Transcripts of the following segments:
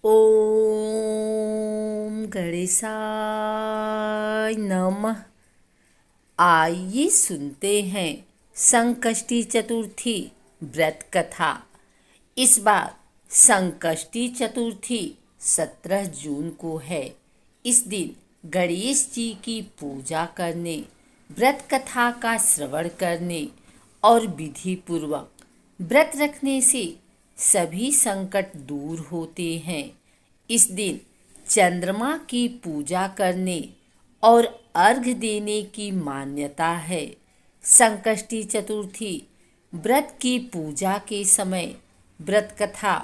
ओम गणेशाय नमः। आइए सुनते हैं संकष्टी चतुर्थी व्रत कथा। इस बार संकष्टी चतुर्थी 17 जून को है। इस दिन गणेश जी की पूजा करने, व्रत कथा का श्रवण करने और विधि पूर्वक व्रत रखने से सभी संकट दूर होते हैं। इस दिन चंद्रमा की पूजा करने और अर्घ्य देने की मान्यता है। संकष्टी चतुर्थी व्रत की पूजा के समय व्रत कथा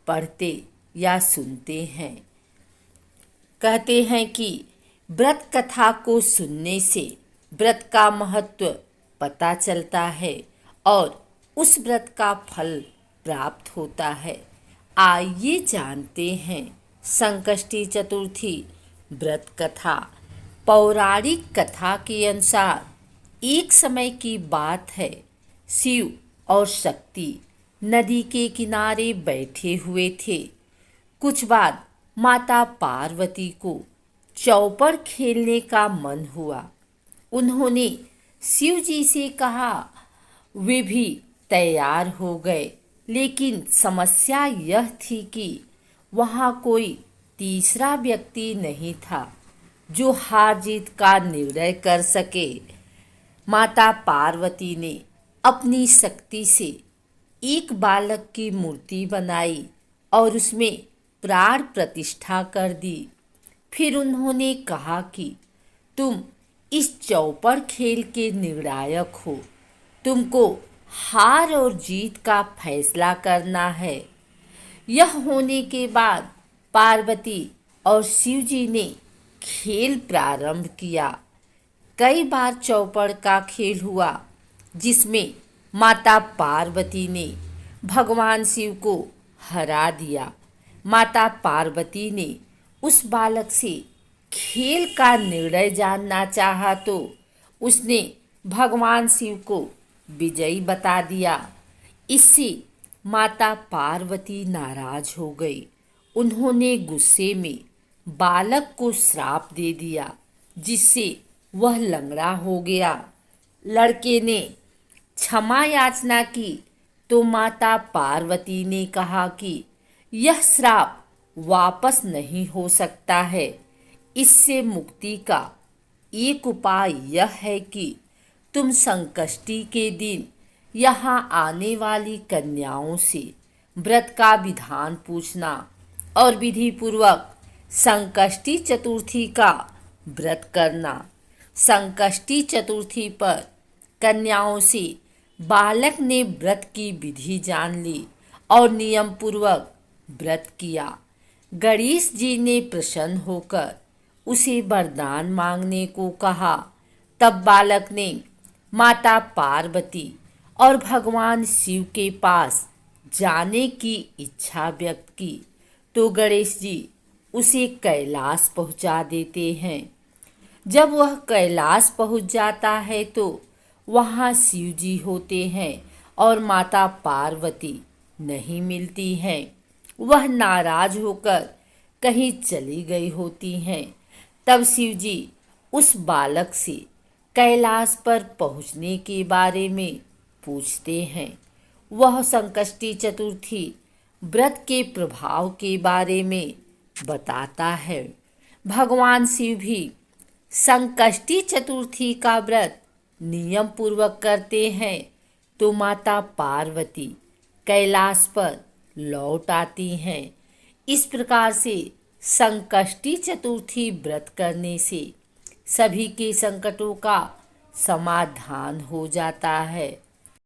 पढ़ते या सुनते हैं। कहते हैं कि व्रत कथा को सुनने से व्रत का महत्व पता चलता है और उस व्रत का फल प्राप्त होता है। आइए जानते हैं संकष्टी चतुर्थी व्रत कथा। पौराणिक कथा के अनुसार एक समय की बात है, शिव और शक्ति नदी के किनारे बैठे हुए थे। कुछ बाद माता पार्वती को चौपड़ खेलने का मन हुआ। उन्होंने शिव जी से कहा। वे भी तैयार हो गए, लेकिन समस्या यह थी कि वहाँ कोई तीसरा व्यक्ति नहीं था जो हार जीत का निर्णय कर सके। माता पार्वती ने अपनी शक्ति से एक बालक की मूर्ति बनाई और उसमें प्राण प्रतिष्ठा कर दी। फिर उन्होंने कहा कि तुम इस चौपड़ खेल के निर्णायक हो, तुमको हार और जीत का फैसला करना है। यह होने के बाद पार्वती और शिव जी ने खेल प्रारंभ किया। कई बार चौपड़ का खेल हुआ जिसमें माता पार्वती ने भगवान शिव को हरा दिया। माता पार्वती ने उस बालक से खेल का निर्णय जानना चाहा तो उसने भगवान शिव को विजयी बता दिया। इससे माता पार्वती नाराज हो गई। उन्होंने गुस्से में बालक को श्राप दे दिया, जिससे वह लंगड़ा हो गया। लड़के ने क्षमा याचना की तो माता पार्वती ने कहा कि यह श्राप वापस नहीं हो सकता है। इससे मुक्ति का एक उपाय यह है कि तुम संकष्टी के दिन यहाँ आने वाली कन्याओं से व्रत का विधान पूछना और विधि पूर्वक संकष्टी चतुर्थी का व्रत करना। संकष्टी चतुर्थी पर कन्याओं से बालक ने व्रत की विधि जान ली और नियम पूर्वक व्रत किया। गणेश जी ने प्रसन्न होकर उसे वरदान मांगने को कहा। तब बालक ने माता पार्वती और भगवान शिव के पास जाने की इच्छा व्यक्त की तो गणेश जी उसे कैलाश पहुंचा देते हैं। जब वह कैलाश पहुंच जाता है तो वहां शिव जी होते हैं और माता पार्वती नहीं मिलती हैं। वह नाराज होकर कहीं चली गई होती हैं। तब शिव जी उस बालक से कैलाश पर पहुंचने के बारे में पूछते हैं। वह संकष्टी चतुर्थी व्रत के प्रभाव के बारे में बताता है। भगवान शिव भी संकष्टी चतुर्थी का व्रत नियम पूर्वक करते हैं तो माता पार्वती कैलाश पर लौट आती हैं। इस प्रकार से संकष्टी चतुर्थी व्रत करने से सभी के संकटों का समाधान हो जाता है।